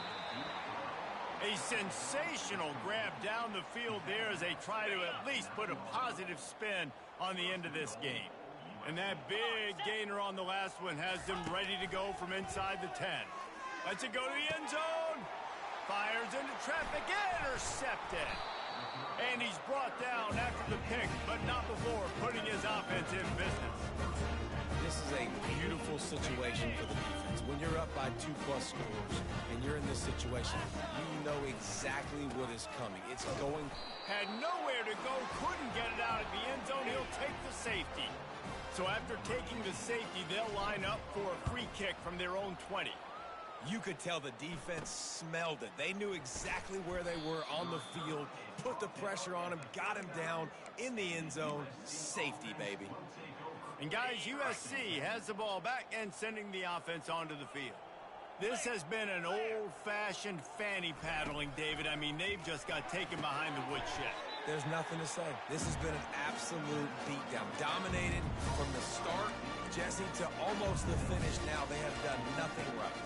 A sensational grab down the field there as they try to at least put a positive spin on the end of this game. And that big gainer on the last one has them ready to go from inside the 10. Lets it go to the end zone. Fires into traffic. Intercepted. And he's brought down after the pick, but not before putting his offense in business. This is a beautiful situation for the defense. When you're up by 2+ scores and you're in this situation, you know exactly what is coming. It's going. Had nowhere to go, couldn't get it out of the end zone. He'll take the safety. So after taking the safety, they'll line up for a free kick from their own 20. You could tell the defense smelled it. They knew exactly where they were on the field, put the pressure on him, got him down in the end zone. Safety, baby. And guys, USC has the ball back and sending the offense onto the field. This has been an old-fashioned fanny paddling, David. I mean, they've just got taken behind the woodshed. There's nothing to say. This has been an absolute beatdown. Dominated from the start, Jesse, to almost the finish now. They have done nothing right.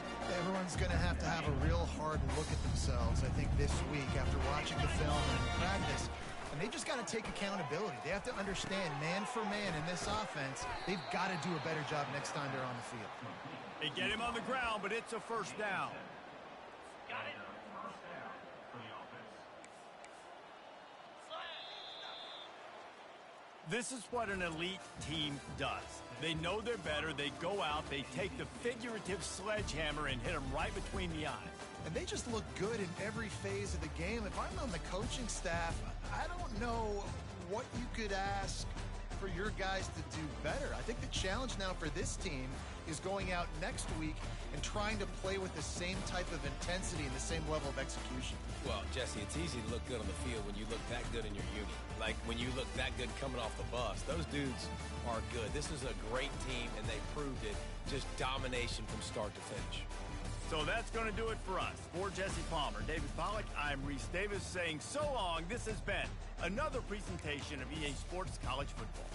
Everyone's going to have a real hard look at themselves, I think, this week after watching the film and practice. And they just got to take accountability. They have to understand, man for man in this offense, they've got to do a better job next time they're on the field. They get him on the ground, but it's a 1st down. Got it. This is what an elite team does. They know they're better. They go out. They take the figurative sledgehammer and hit them right between the eyes. And they just look good in every phase of the game. If I'm on the coaching staff, I don't know what you could ask for your guys to do better. I think the challenge now for this team is going out next week and trying to play with the same type of intensity and the same level of execution. Well, Jesse, it's easy to look good on the field when you look that good in your unit. Like when you look that good coming off the bus. Those dudes are good. This is a great team, and they proved it. Just domination from start to finish. So that's going to do it for us. For Jesse Palmer, David Pollack, I'm Reese Davis saying so long. This has been another presentation of EA Sports College Football.